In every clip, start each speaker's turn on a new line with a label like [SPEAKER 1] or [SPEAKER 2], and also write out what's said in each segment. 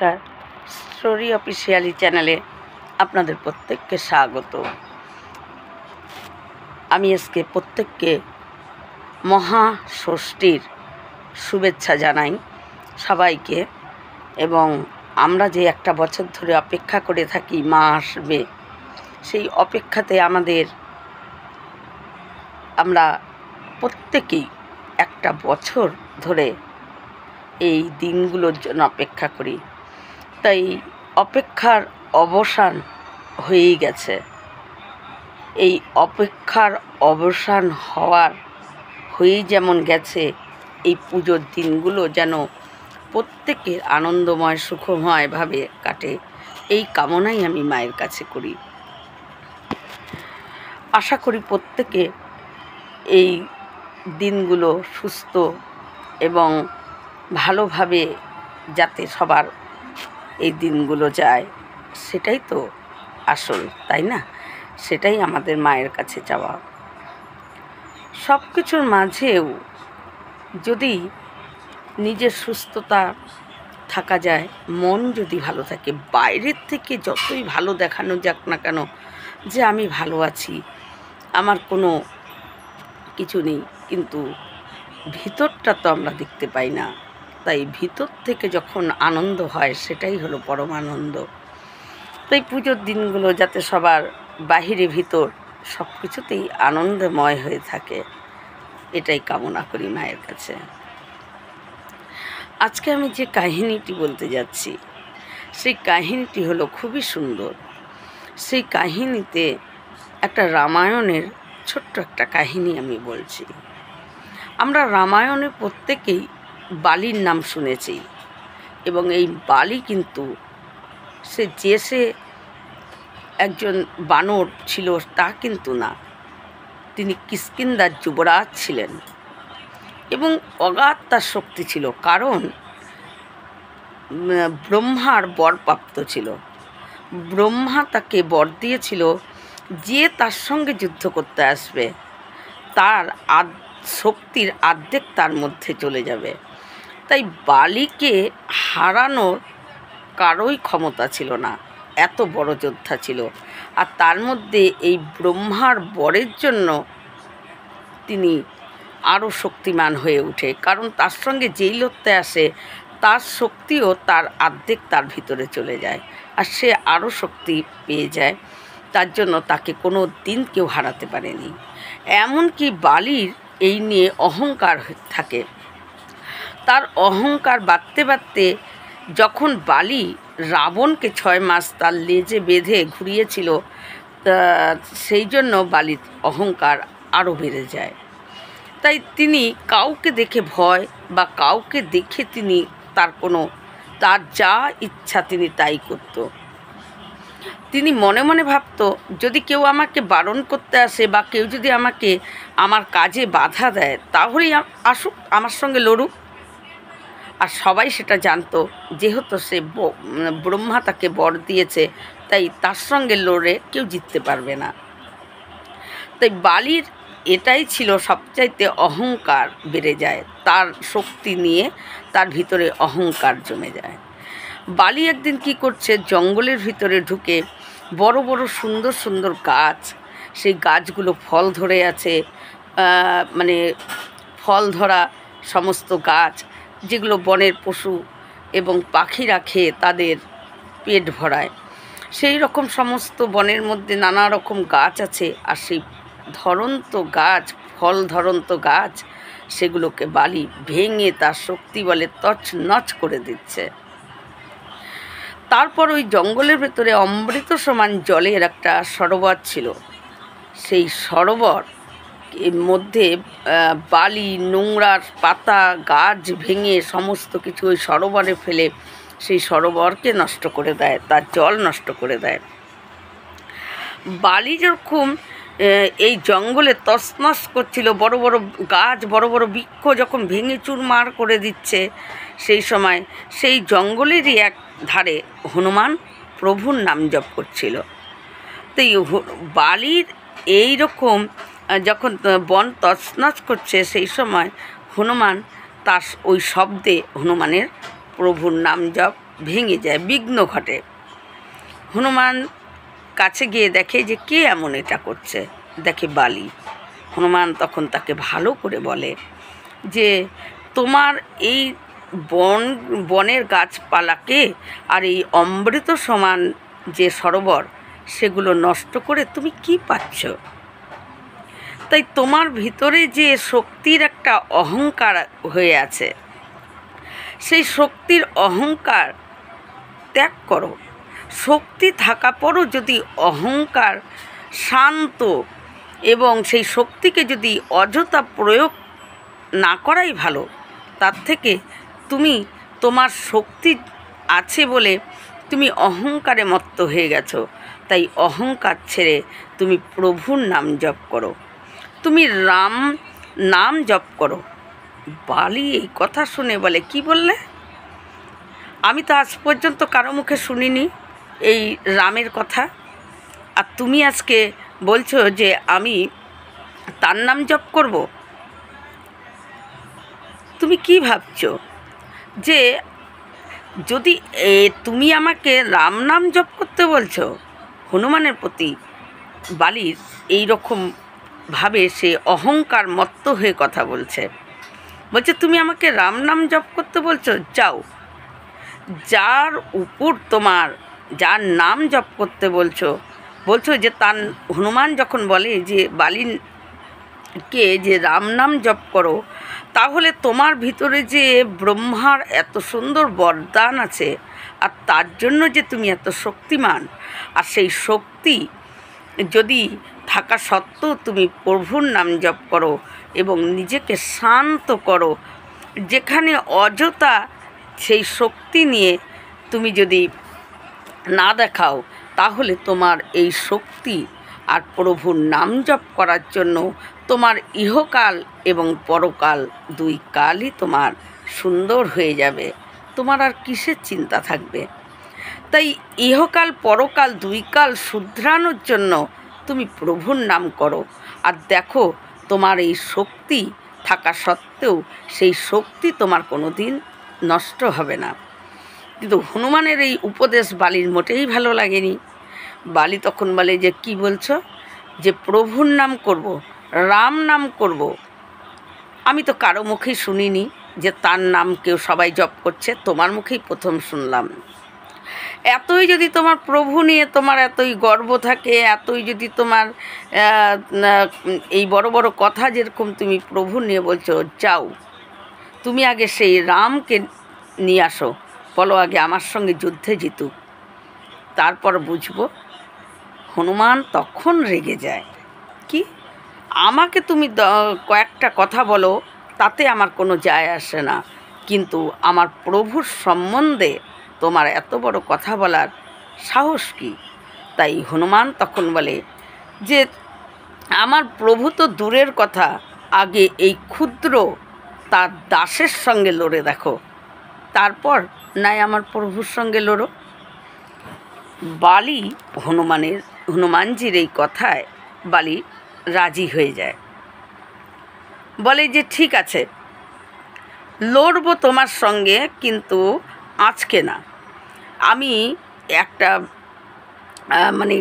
[SPEAKER 1] নমস্কার, story officially চ্যানেলে আপনাদের প্রত্যেককে স্বাগত। আমি আজকে প্রত্যেককে মহাষষ্ঠীর শুভেচ্ছা জানাই সবাইকে। এবং আমরা যে একটা বছর ধরে অপেক্ষা করে থাকি মা আসবে, সেই অপেক্ষাতে আমরা প্রত্যেকেই একটা বছর ধরে এই দিনগুলোর জন্য অপেক্ষা করি। তাই অপেক্ষার অবসান হয়েই গেছে। এই অপেক্ষার অবসান হয়েই যেমন গেছে, এই পুজোর দিনগুলো যেন প্রত্যেকের আনন্দময় সুখময়ভাবে কাটে, এই কামনাই আমি মায়ের কাছে করি। আশা করি প্রত্যেকে এই দিনগুলো সুস্থ এবং ভালোভাবে যাতে সবার এই দিনগুলো যায়, সেটাই তো আসল, তাই না? সেটাই আমাদের মায়ের কাছে চাওয়া। সব কিছুর মাঝেও যদি নিজের সুস্থতা থাকা যায়, মন যদি ভালো থাকে, বাইরের থেকে যতই ভালো দেখানো যাক না কেন যে আমি ভালো আছি, আমার কোনো কিছু নেই, কিন্তু ভিতরটা তো আমরা দেখতে পাই না। তাই ভিতর থেকে যখন আনন্দ হয়, সেটাই হলো পরম আনন্দ। তাই পুজোর দিনগুলো যাতে সবার বাহিরে ভিতর সব কিছুতেই আনন্দময় হয়ে থাকে, এটাই কামনা করি মায়ের কাছে। আজকে আমি যে কাহিনীটি বলতে যাচ্ছি, সেই কাহিনীটি হলো খুবই সুন্দর। সেই কাহিনীতে একটা রামায়ণের ছোট্ট একটা কাহিনী আমি বলছি। আমরা রামায়ণে প্রত্যেকেই বালির নাম শুনেছি, এবং এই বালি কিন্তু সে একজন বানর ছিল তা কিন্তু না, তিনি কিষ্কিন্ধার যুবরাজ ছিলেন এবং অগাধ তার শক্তি ছিল, কারণ ব্রহ্মার বরপ্রাপ্ত ছিল। ব্রহ্মা তাকে বর দিয়েছিল যে তার সঙ্গে যুদ্ধ করতে আসবে তার শক্তির অর্ধেক তার মধ্যে চলে যাবে। তাই বালিকে হারানোর কারোই ক্ষমতা ছিল না, এত বড় যোদ্ধা ছিল। আর তার মধ্যে এই ব্রহ্মার বরের জন্য তিনি আরও শক্তিমান হয়ে ওঠে, কারণ তার সঙ্গে যেই লড়তে আসে তার শক্তিও তার অর্ধেক তার ভিতরে চলে যায়, আর সে আরও শক্তি পেয়ে যায়। তার জন্য তাকে কোনো দিন কেউ হারাতে পারেনি। এমনকি বালির এই নিয়ে অহংকার থাকে। তার অহংকার বাড়তে বাড়তে যখন বালি রাবণকে 6 মাস তার লেজে বেঁধে ঘুরিয়েছিল, সেই জন্য বালির অহংকার আরও বেড়ে যায়। তাই তিনি কাউকে দেখে ভয় বা কাউকে দেখে তিনি তার যা ইচ্ছা তিনি তাই করত। তিনি মনে মনে ভাবত, যদি কেউ আমাকে বারণ করতে আসে বা কেউ যদি আমাকে আমার কাজে বাধা দেয়, তাহলেই আসুক, আমার সঙ্গে লড়ুক। আর সবাই সেটা জানতো, যেহেতু সে ব্রহ্মা তাকে বর দিয়েছে, তাই তার সঙ্গে লড়ে কেউ জিততে পারবে না। তাই বালির এটাই ছিল সবচাইতে অহংকার বেড়ে যায়, তার শক্তি নিয়ে তার ভিতরে অহংকার জমে যায়। বালি একদিন কি করছে, জঙ্গলের ভিতরে ঢুকে বড় বড় সুন্দর সুন্দর গাছ, সেই গাছগুলো ফল ধরে আছে, মানে ফল ধরা সমস্ত গাছ, যেগুলো বনের পশু এবং পাখিরা খেয়ে তাদের পেট ভরায়, সেই রকম সমস্ত বনের মধ্যে নানা রকম গাছ আছে। আর সেই ধরন্ত গাছ, ফল ধরন্ত গাছ, সেগুলোকে বালি ভেঙে তার শক্তি বলে তছনছ করে দিচ্ছে। তারপর ওই জঙ্গলের ভেতরে অমৃত সমান জলের একটা সরোবর ছিল। সেই সরোবর এর মধ্যে বালি, নোংরা পাতা, গাছ ভেঙে সমস্ত কিছু ওই সরোবরে ফেলে সেই সরোবরকে নষ্ট করে দেয়, তার জল নষ্ট করে দেয়। বালি যখন এই জঙ্গলে তছনছ করছিল, বড় বড় গাছ, বড় বড় বৃক্ষ যখন ভেঙে চুরমার করে দিচ্ছে, সেই সময় সেই জঙ্গলেরই এক ধারে হনুমান প্রভুর নাম জপ করছিল। তো বালির এই রকম যখন বন তছনছ করছে, সেই সময় হনুমান তার ওই শব্দে হনুমানের প্রভুর নাম জপ ভেঙে যায়, বিঘ্ন ঘটে। হনুমান কাছে গিয়ে দেখে যে কে এমন এটা করছে, দেখে বালি। হনুমান তখন তাকে ভালো করে বলে যে তোমার এই বনের গাছপালাকে আর এই অমৃত সমান যে সরোবর সেগুলো নষ্ট করে তুমি কি পাচ্ছ? তাই তোমার ভিতরে যে শক্তির একটা অহংকার হয়ে আছে, সেই শক্তির অহংকার ত্যাগ করো। শক্তি থাকা পরও যদি অহংকার শান্ত এবং সেই শক্তিকে যদি অযথা প্রয়োগ না করাই ভালো, তার থেকে তুমি তোমার শক্তি আছে বলে তুমি অহংকারে মত্ত হয়ে গেছো, তাই অহংকার ছেড়ে তুমি প্রভুর নাম জপ করো, তুমি রাম নাম জপ করো। বালি এই কথা শুনে বলে, কি বললে? আমি তো আজ পর্যন্ত কারো মুখে শুনিনি এই রামের কথা, আর তুমি আজকে বলছো যে আমি তার নাম জপ করব? তুমি কি ভাবছো যে যদি তুমি আমাকে রাম নাম জপ করতে বলছো? হনুমানের প্রতি বালির এই রকম ভাবে সে অহংকার মত্ত হয়ে কথা বলছে। বলছে তুমি আমাকে রাম নাম জপ করতে বলছো? যাও, যার উপর তোমার যার নাম জপ করতে বলছো যে তার হনুমান যখন বলে যে বালিকে যে রাম নাম জপ করো, তাহলে তোমার ভিতরে যে ব্রহ্মার এত সুন্দর বরদান আছে, আর তার জন্য যে তুমি এত শক্তিমান, আর সেই শক্তি যদি থাকা সত্ত্বেও তুমি প্রভুর নাম জপ করো এবং নিজেকে শান্ত করো, যেখানে অযথা সেই শক্তি নিয়ে তুমি যদি না দেখাও, তাহলে তোমার এই শক্তি আর প্রভুর নাম জপ করার জন্য তোমার ইহকাল এবং পরকাল দুই কালই তোমার সুন্দর হয়ে যাবে। তোমার আর কিসের চিন্তা থাকবে? তাই ইহকাল পরকাল দুই কাল শুধরানোর জন্য তুমি প্রভুর নাম করো, আর দেখো তোমার এই শক্তি থাকা সত্ত্বেও সেই শক্তি তোমার কোনো দিন নষ্ট হবে না। কিন্তু হনুমানের এই উপদেশ বালির মোটেই ভালো লাগেনি। বালি তখন বলে যে কি বলছো, যে প্রভুর নাম করব, রাম নাম করব? আমি তো কারো মুখেই শুনিনি যে তার নাম কেউ সবাই জপ করছে, তোমার মুখেই প্রথম শুনলাম। এতই যদি তোমার প্রভু নিয়ে তোমার এতই গর্ব থাকে, এতই যদি তোমার এই বড় বড় কথা যেরকম তুমি প্রভু নিয়ে বলছো, যাও তুমি আগে সেই রামকে নিয়ে আসো, বলো আগে আমার সঙ্গে যুদ্ধে জিতুক, তারপর বুঝবো। হনুমান তখন রেগে যায়, কি আমাকে তুমি কয়েকটা কথা বলো, তাতে আমার কোনো যায় আসে না, কিন্তু আমার প্রভুর সম্বন্ধে তোমার এত বড় কথা বলার সাহস কি? তাই হনুমান তখন বলে যে আমার প্রভু তো দূরের কথা, আগে এই ক্ষুদ্র তার দাসের সঙ্গে লড়ে দেখো, তারপর আমার প্রভুর সঙ্গে লড়ো। বালি হনুমানজির এই কথায় বালি রাজি হয়ে যায়, বলে যে ঠিক আছে, লড়বো তোমার সঙ্গে, কিন্তু আজকে না। আমি একটা মানে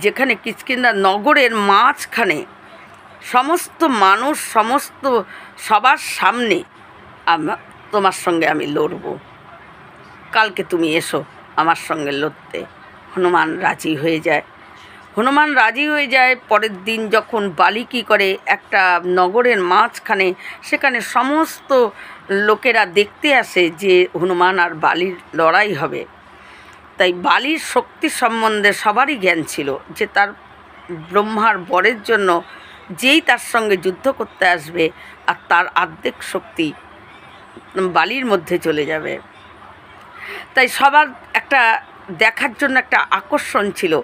[SPEAKER 1] যেখানে কিষ্কিন্ধা নগরের মাঝখানে সমস্ত মানুষ সবার সামনে তোমার সঙ্গে আমি লড়বো, কালকে তুমি এসো আমার সঙ্গে লড়তে। হনুমান রাজি হয়ে যায়। পরের দিন যখন বালি কী করে, একটা নগরের মাঝখানে সেখানে সমস্ত লোকেরা দেখতে আসে যে হনুমান আর বালির লড়াই হবে। তাই বালির শক্তি সম্বন্ধে সবারই জ্ঞান ছিল যে তার ব্রহ্মার বরের জন্য যেই তার সঙ্গে যুদ্ধ করতে আসবে, আর তার অর্ধেক শক্তি বালির মধ্যে চলে যাবে। তাই সবার একটা দেখার জন্য একটা আকর্ষণ ছিল।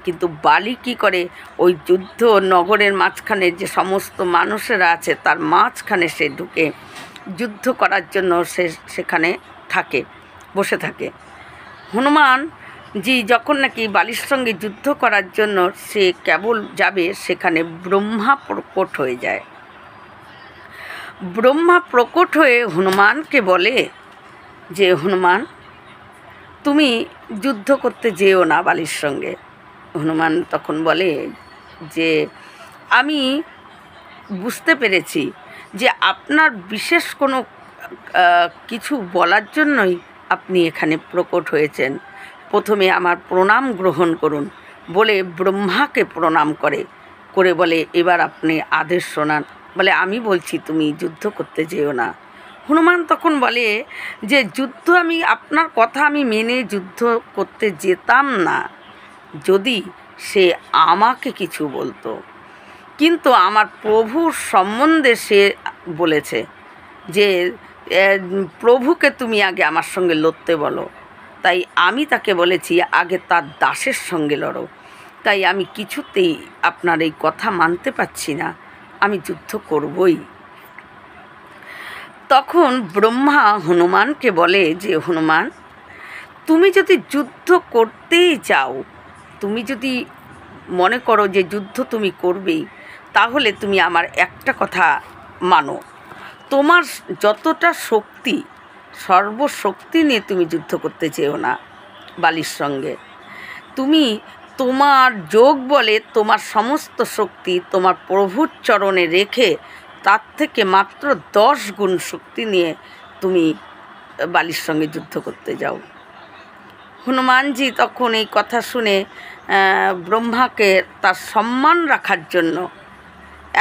[SPEAKER 1] কিন্তু বালি কী করে, ওই যুদ্ধ নগরের মাঝখানে যে সমস্ত মানুষেরা আছে তার মাঝখানে সে ঢুকে যুদ্ধ করার জন্য সে সেখানে বসে থাকে। হনুমান যখন নাকি বালির সঙ্গে যুদ্ধ করার জন্য সে কেবল যাবে, সেখানে ব্রহ্মা প্রকট হয়ে যায়। ব্রহ্মা প্রকট হয়ে হনুমানকে বলে যে হনুমান, তুমি যুদ্ধ করতে যেও না বালির সঙ্গে। হনুমান তখন বলে যে আমি বুঝতে পেরেছি যে আপনার বিশেষ কোনো কিছু বলার জন্যই আপনি এখানে প্রকট হয়েছেন। প্রথমে আমার প্রণাম গ্রহণ করুন। বলে ব্রহ্মাকে প্রণাম করে বলে এবার আপনি আদেশ শোনান। বলে আমি বলছি তুমি যুদ্ধ করতে যেও না। হনুমান তখন বলে যে যুদ্ধ আমি আপনার কথা আমি মেনে যুদ্ধ করতে যেতাম না যদি সে আমাকে কিছু বলতো, কিন্তু আমার প্রভুর সম্বন্ধে সে বলেছে যে প্রভুকে তুমি আগে আমার সঙ্গে লড়তে বলো। তাই আমি তাকে বলেছি আগে তার দাসের সঙ্গে লড়ো। তাই আমি কিছুতেই আপনার এই কথা মানতে পারছি না, আমি যুদ্ধ করবই। তখন ব্রহ্মা হনুমানকে বলে যে হনুমান, তুমি যদি যুদ্ধ করতেই চাও, তুমি যদি মনে করো যে যুদ্ধ তুমি করবেই, তাহলে তুমি আমার একটা কথা মানো, তোমার যতটা শক্তি, সর্বশক্তি নিয়ে তুমি যুদ্ধ করতে চেও না বালির সঙ্গে। তুমি তোমার যোগ বলে তোমার সমস্ত শক্তি তোমার প্রভুর চরণে রেখে তার থেকে মাত্র 10 গুণ শক্তি নিয়ে তুমি বালির সঙ্গে যুদ্ধ করতে যাও। হনুমানজি তখন এই কথা শুনে ব্রহ্মাকে তার সম্মান রাখার জন্য,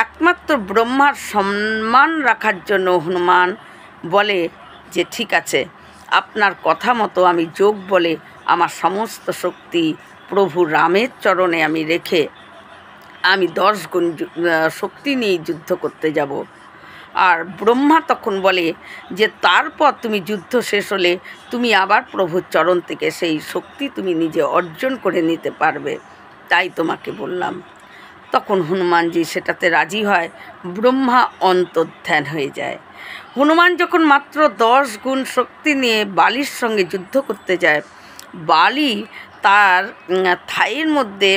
[SPEAKER 1] একমাত্র ব্রহ্মার সম্মান রাখার জন্য হনুমান বলে যে ঠিক আছে, আপনার কথা মতো আমি যোগ বলে আমার সমস্ত শক্তি প্রভু রামের চরণে আমি রেখে আমি 10 গুণ শক্তি নিয়ে যুদ্ধ করতে যাব। আর ব্রহ্মা তখন বলে যে তারপর তুমি যুদ্ধ শেষ হলে তুমি আবার প্রভুর চরণ থেকে সেই শক্তি তুমি নিজে অর্জন করে নিতে পারবে, তাই তোমাকে বললাম। তখন হনুমানজি সেটাতে রাজি হয়। ব্রহ্মা অন্তর্ধান হয়ে যায়। হনুমান যখন মাত্র 10 গুণ শক্তি নিয়ে বালির সঙ্গে যুদ্ধ করতে যায়, বালি তার থাইয়ের মধ্যে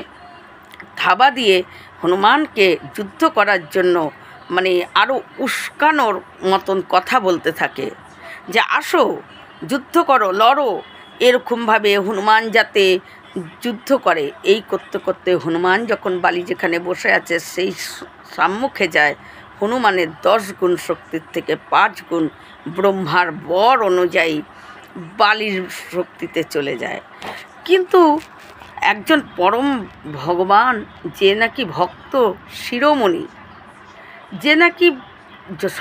[SPEAKER 1] থাবা দিয়ে হনুমানকে যুদ্ধ করার জন্য মানে আরও উস্কানোর মতন কথা বলতে থাকে যে আসো যুদ্ধ করো, লড়ো। এরকমভাবে হনুমান যাতে যুদ্ধ করে, এই করতে করতে হনুমান যখন বালি যেখানে বসে আছে সেই সম্মুখে যায়, হনুমানের 10 গুণ শক্তির থেকে 5 গুণ ব্রহ্মার বর অনুযায়ী বালির শক্তিতে চলে যায়। কিন্তু একজন পরম ভগবান, যে নাকি ভক্ত শিরোমণি, যে নাকি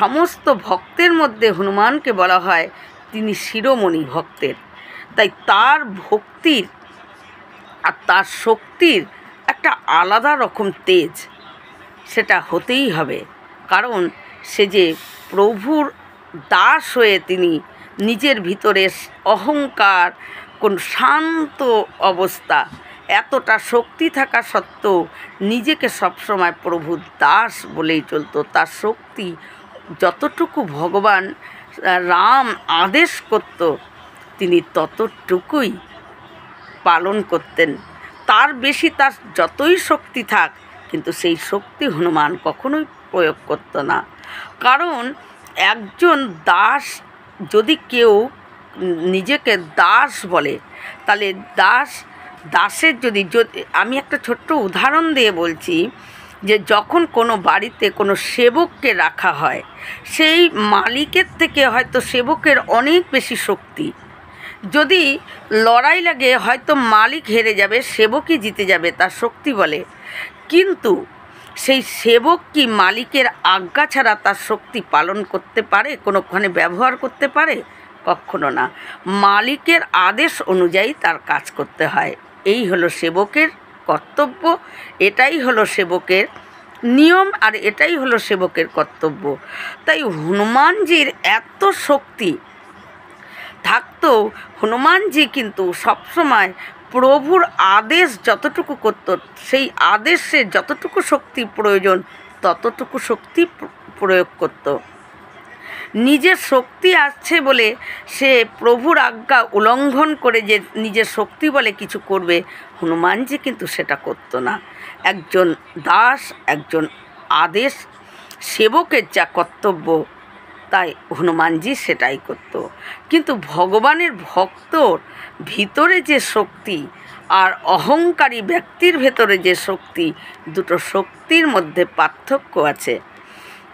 [SPEAKER 1] সমস্ত ভক্তের মধ্যে হনুমানকে বলা হয় তিনি শিরোমণি ভক্তের, তাই তার ভক্তির আর তার শক্তির একটা আলাদা রকম তেজ সেটা হতেই হবে। কারণ সে যে প্রভুর দাস হয়ে তিনি নিজের ভিতরে অহংকার, কোন শান্ত অবস্থা, এতটা শক্তি থাকা সত্ত্বেও নিজেকে সবসময় প্রভুর দাস বলেই চলতো। তার শক্তি যতটুকু ভগবান রাম আদেশ করত তিনি ততটুকুই পালন করতেন। তার বেশি তার যতই শক্তি থাক, কিন্তু সেই শক্তি হনুমান কখনোই প্রয়োগ করত না। কারণ একজন দাস, যদি কেউ নিজেকে দাস বলে, তাহলে দাসের যদি আমি একটা ছোট্ট উদাহরণ দিয়ে বলছি যে যখন কোনো বাড়িতে কোনো সেবককে রাখা হয়, সেই মালিকের থেকে হয়তো সেবকের অনেক বেশি শক্তি। যদি লড়াই লাগে হয়তো মালিক হেরে যাবে, সেবকই জিতে যাবে তার শক্তি বলে। কিন্তু সেই সেবক কি মালিকের আজ্ঞা ছাড়া তার শক্তি পালন করতে পারে, কোনোখানে ব্যবহার করতে পারে? কখনো না। মালিকের আদেশ অনুযায়ী তার কাজ করতে হয়। এই হলো সেবকের কর্তব্য, এটাই হলো সেবকের নিয়ম, আর এটাই হলো সেবকের কর্তব্য। তাই হনুমানজির এত শক্তি থাকতেও হনুমানজি কিন্তু সবসময় প্রভুর আদেশ যতটুকু করত, সেই আদেশে যতটুকু শক্তি প্রয়োজন ততটুকু শক্তি প্রয়োগ করত। নিজের শক্তি আছে বলে সে প্রভুর আজ্ঞা উল্লঙ্ঘন করে যে নিজের শক্তি বলে কিছু করবে, হনুমানজি কিন্তু সেটা করত না। একজন দাস, একজন আদেশ সেবকের যা কর্তব্য তাই হনুমানজি সেটাই করত। কিন্তু ভগবানের ভক্তর ভিতরে যে শক্তি আর অহংকারী ব্যক্তির ভেতরে যে শক্তি, দুটো শক্তির মধ্যে পার্থক্য আছে।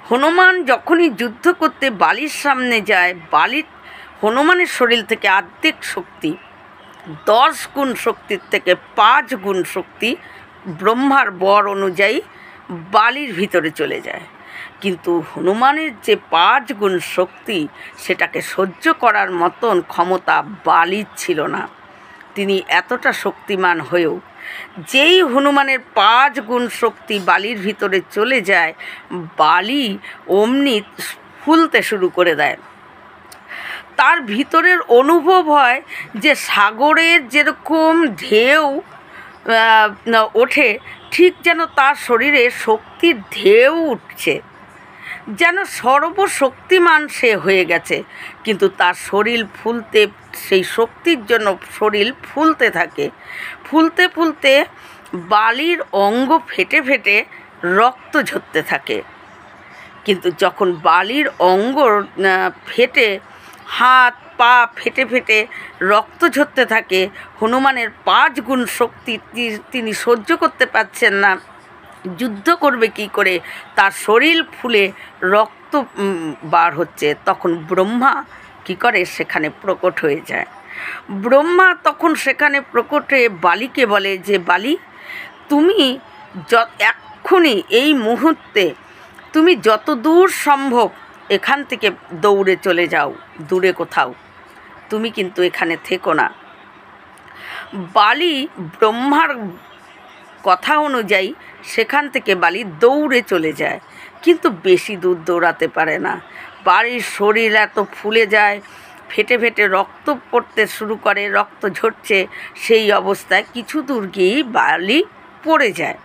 [SPEAKER 1] হনুমান যখনই যুদ্ধ করতে বালির সামনে যায়, হনুমানের শরীর থেকে অর্ধেক শক্তি, 10 গুণ শক্তির থেকে 5 গুণ শক্তি ব্রহ্মার বর অনুযায়ী বালির ভিতরে চলে যায়। কিন্তু হনুমানের যে 5 গুণ শক্তি, সেটাকে সহ্য করার মতন ক্ষমতা বালির ছিল না। তিনি এতটা শক্তিমান হয়েও যেই হনুমানের 5 গুণ শক্তি বালির ভিতরে চলে যায়, বালি অমনি ফুলতে শুরু করে দেয়। তার ভিতরের অনুভব হয় যে সাগরের যেরকম ঢেউ ওঠে, ঠিক যেন তার শরীরে শক্তির ঢেউ উঠছে, যেন সর্বশক্তিমান সে হয়ে গেছে। কিন্তু তার শরীর ফুলতে, সেই শক্তির জন্য শরীর ফুলতে থাকে। ফুলতে ফুলতে বালির অঙ্গ ফেটে ফেটে রক্ত ঝরতে থাকে। কিন্তু যখন বালির অঙ্গ ফেটে, হাত পা ফেটে ফেটে রক্ত ঝরতে থাকে, হনুমানের 5 গুণ শক্তি তিনি সহ্য করতে পারছেন না। যুদ্ধ করবে কি করে, তার শরীর ফুলে রক্ত বার হচ্ছে। তখন ব্রহ্মা কি করে, সেখানে প্রকট হয়ে যায়। ব্রহ্মা তখন সেখানে প্রকট হয়ে বালিকে বলে যে, বালি, তুমি এক্ষুনি এই মুহূর্তে তুমি যত দূর সম্ভব এখান থেকে দৌড়ে চলে যাও, দূরে কোথাও, তুমি কিন্তু এখানে থেকো না। বালি ব্রহ্মার কথা অনুযায়ী সেখান থেকে বালি দৌড়ে চলে যায়, কিন্তু বেশি দূর দৌড়াতে পারে না। বালির শরীর এত ফুলে যায়, ফেটে ফেটে রক্ত পড়তে শুরু করে, রক্ত ঝরছে। সেই অবস্থায় কিছু দূর গিয়েই বালি পড়ে যায়।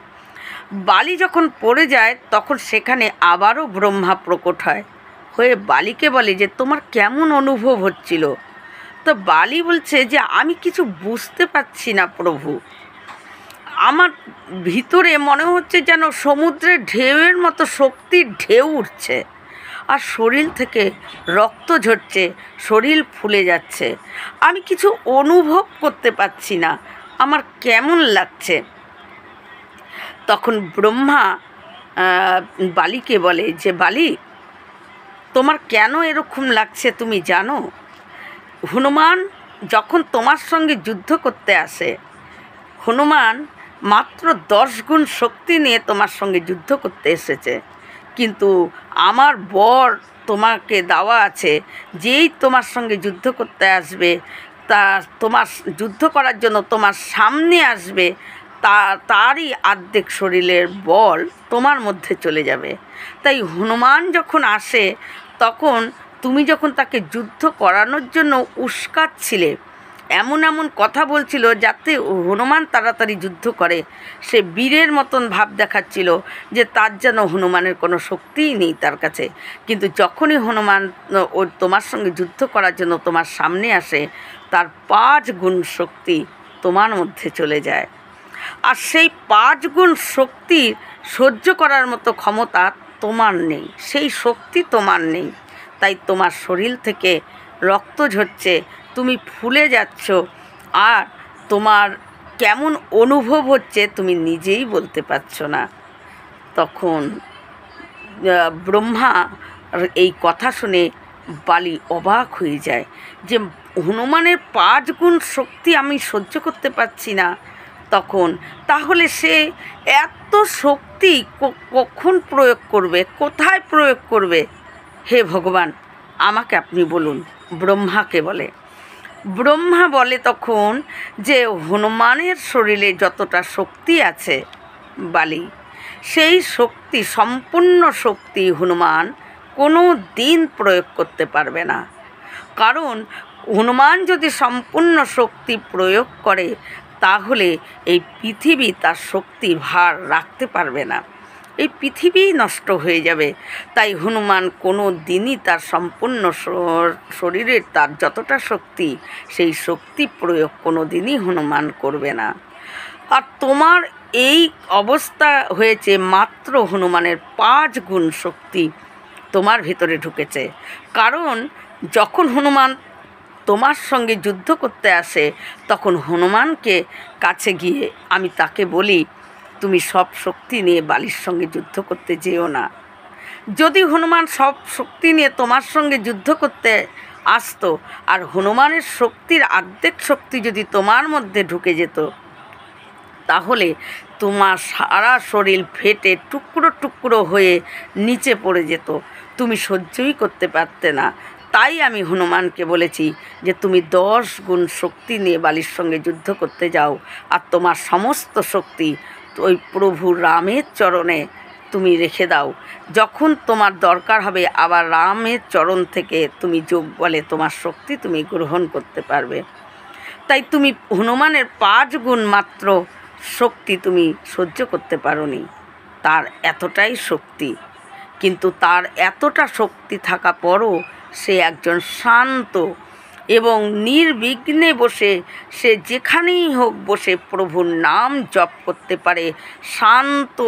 [SPEAKER 1] বালি যখন পড়ে যায়, তখন সেখানে আবারও ব্রহ্মা প্রকট হয়ে বালিকে বলে যে, তোমার কেমন অনুভব হচ্ছিল? তো বালি বলছে যে, আমি কিছু বুঝতে পারছি না প্রভু, আমার ভিতরে মনে হচ্ছে যেন সমুদ্রের ঢেউয়ের মতো শক্তির ঢেউ উঠছে, আর শরীর থেকে রক্ত ঝরছে, শরীর ফুলে যাচ্ছে, আমি কিছু অনুভব করতে পারছি না, আমার কেমন লাগছে। তখন ব্রহ্মা বালিকে বলে যে, বালি, তোমার কেন এরকম লাগছে তুমি জানো? হনুমান যখন তোমার সঙ্গে যুদ্ধ করতে আসে, হনুমান মাত্র 10 গুণ শক্তি নিয়ে তোমার সঙ্গে যুদ্ধ করতে এসেছে, কিন্তু আমার বর তোমাকে দেওয়া আছে, যেই তোমার সঙ্গে যুদ্ধ করতে আসবে, তোমার যুদ্ধ করার জন্য তোমার সামনে আসবে, তারই অর্ধেক শরীরের বল তোমার মধ্যে চলে যাবে। তাই হনুমান যখন আসে, তখন তুমি যখন তাকে যুদ্ধ করানোর জন্য উস্কাচ্ছিলে, এমন এমন কথা বলছিল যাতে হনুমান তাড়াতাড়ি যুদ্ধ করে, সে বীরের মতন ভাব দেখাচ্ছিল যে তার যেন হনুমানের কোনো শক্তিই নেই তার কাছে। কিন্তু যখনই হনুমান তোমার সঙ্গে যুদ্ধ করার জন্য তোমার সামনে আসে, তার 5 গুণ শক্তি তোমার মধ্যে চলে যায়। আর সেই 5 গুণ শক্তি সহ্য করার মতো ক্ষমতা তোমার নেই, সেই শক্তি তোমার নেই। তাই তোমার শরীর থেকে রক্ত ঝরছে, তুমি ফুলে যাচ্ছ, আর তোমার কেমন অনুভব হচ্ছে তুমি নিজেই বলতে পারছো না। তখন ব্রহ্মা এই কথা শুনে বালি অবাক হয়ে যায় যে, হনুমানের 5 গুণ শক্তি আমি সহ্য করতে পারছি না। তখন তাহলে সে এত শক্তি কখন প্রয়োগ করবে, কোথায় প্রয়োগ করবে? হে ভগবান, আমাকে আপনি বলুন। ব্রহ্মাকে বলে। ব্রহ্মা বলে তখন যে, হনুমানের শরীরে যতটা শক্তি আছে বালি, সেই শক্তি, সম্পূর্ণ শক্তি হনুমান কোনো দিন প্রয়োগ করতে পারবে না। কারণ হনুমান যদি সম্পূর্ণ শক্তি প্রয়োগ করে, তাহলে এই পৃথিবী তার শক্তির ভার রাখতে পারবে না, এই পৃথিবী নষ্ট হয়ে যাবে। তাই হনুমান কোনো দিনই তার সম্পূর্ণ শরীরের তার যতটা শক্তি, সেই শক্তি প্রয়োগ কোনো দিনই হনুমান করবে না। আর তোমার এই অবস্থা হয়েছে মাত্র হনুমানের 5 গুণ শক্তি তোমার ভিতরে ঢুকেছে। কারণ যখন হনুমান তোমার সঙ্গে যুদ্ধ করতে আসে, তখন হনুমানকে কাছে গিয়ে আমি তাকে বলি, তুমি সব শক্তি নিয়ে বালির সঙ্গে যুদ্ধ করতে যেও না। যদি হনুমান সব শক্তি নিয়ে তোমার সঙ্গে যুদ্ধ করতে আসতো, আর হনুমানের শক্তির অর্ধেক শক্তি যদি তোমার মধ্যে ঢুকে যেত, তাহলে তোমার সারা শরীর ফেটে টুকরো টুকরো হয়ে নিচে পড়ে যেত, তুমি সহ্যই করতে পারতে না। তাই আমি হনুমানকে বলেছি যে তুমি 10 গুণ শক্তি নিয়ে বালির সঙ্গে যুদ্ধ করতে যাও, আর তোমার সমস্ত শক্তি ওই প্রভু রামের চরণে তুমি রেখে দাও। যখন তোমার দরকার হবে, আবার রামের চরণ থেকে তুমি যোগ বলে তোমার শক্তি তুমি গ্রহণ করতে পারবে। তাই তুমি হনুমানের 5 গুণ মাত্র শক্তি তুমি সহ্য করতে পারোনি। তার এতটাই শক্তি, কিন্তু তার এতটা শক্তি থাকা পরও সে একজন শান্ত এবং নির্বিঘ্নে বসে, সে যেখানেই হোক বসে প্রভুর নাম জপ করতে পারে শান্ত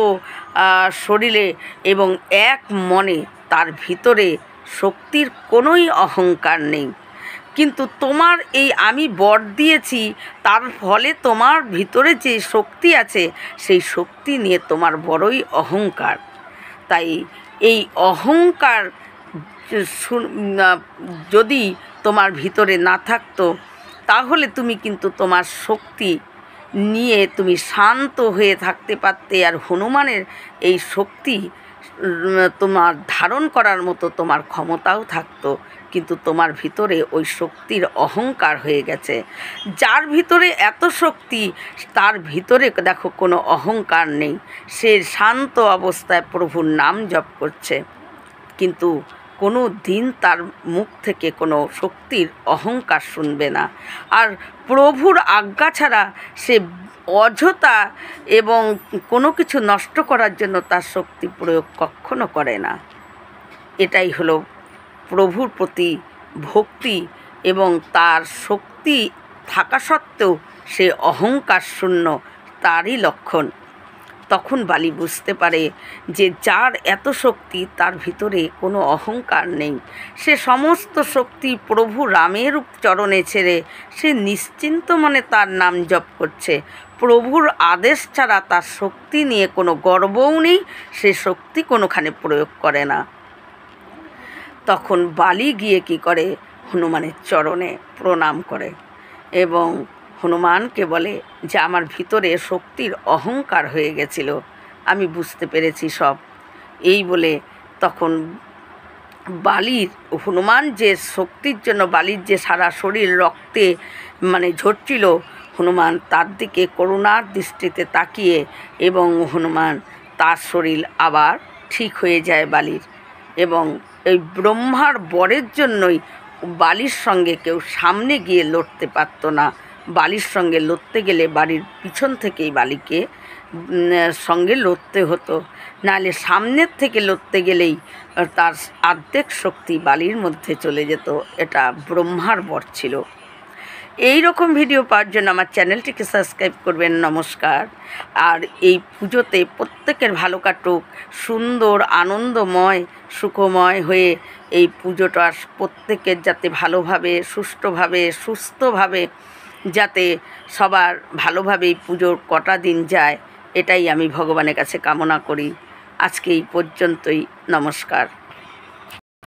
[SPEAKER 1] শরীরে এবং এক মনে। তার ভিতরে শক্তির কোনোই অহংকার নেই। কিন্তু তোমার এই আমি বর দিয়েছি, তার ফলে তোমার ভিতরে যে শক্তি আছে, সেই শক্তি নিয়ে তোমার বড়ই অহংকার। তাই এই অহংকার যদি তোমার ভিতরে না থাকতো, তাহলে তুমি কিন্তু তোমার শক্তি নিয়ে তুমি শান্ত হয়ে থাকতে পারতে, আর হনুমানের এই শক্তি তোমার ধারণ করার মতো তোমার ক্ষমতাও থাকতো। কিন্তু তোমার ভিতরে ওই শক্তির অহংকার হয়ে গেছে। যার ভিতরে এত শক্তি, তার ভিতরে দেখো কোনো অহংকার নেই, সে শান্ত অবস্থায় প্রভুর নাম জপ করছে, কিন্তু কোনো দিন তার মুখ থেকে কোনো শক্তির অহংকার শুনবে না। আর প্রভুর আজ্ঞা ছাড়া সে অযথা এবং কোনো কিছু নষ্ট করার জন্য তার শক্তি প্রয়োগ কখনো করে না। এটাই হলো প্রভুর প্রতি ভক্তি, এবং তার শক্তি থাকা সত্ত্বেও সে অহংকার শূন্য, তারই লক্ষণ। তখন বালি বুঝতে পারে যে যার এত শক্তি, তার ভিতরে কোনো অহংকার নেই। সে সমস্ত শক্তি প্রভু রামের চরণে ছেড়ে সে নিশ্চিন্ত মনে তার নাম জপ করছে। প্রভুর আদেশ ছাড়া তার শক্তি নিয়ে কোনো গর্বও নেই, সে শক্তি কোনোখানে প্রয়োগ করে না। তখন বালি গিয়ে কি করে, হনুমানের চরণে প্রণাম করে এবং হনুমানকে বলে যে আমার ভিতরে শক্তির অহংকার হয়ে গেছিল, আমি বুঝতে পেরেছি সব। এই বলে তখন বালির, হনুমান যে শক্তির জন্য বালির যে সারা শরীর রক্তে ঝরছিল, হনুমান তার দিকে করুণার দৃষ্টিতে তাকিয়ে, এবং হনুমান তার শরীর আবার ঠিক হয়ে যায় বালির। এবং এই ব্রহ্মার বরের জন্যই বালির সঙ্গে কেউ সামনে গিয়ে লড়তে পারত না। বালির সঙ্গে লড়তে গেলে বাড়ির পিছন থেকেই বালিকে সঙ্গে লড়তে হতো, নাহলে সামনের থেকে লড়তে গেলেই তার অর্ধেক শক্তি বালির মধ্যে চলে যেত। এটা ব্রহ্মার বর ছিল। এই রকম ভিডিও পাওয়ার জন্য আমার চ্যানেলটিকে সাবস্ক্রাইব করবেন। নমস্কার। আর এই পুজোতে প্রত্যেকের ভালো কাটুক, সুন্দর আনন্দময় সুখময় হয়ে এই পুজোটা প্রত্যেকের যাতে ভালোভাবে, সুষ্ঠুভাবে, সুস্থভাবে যাতে সবার ভালোভাবে এই পুজোর কটা দিন যায়, এটাই আমি ভগবানের কাছে কামনা করি। আজকে এই পর্যন্তই। নমস্কার।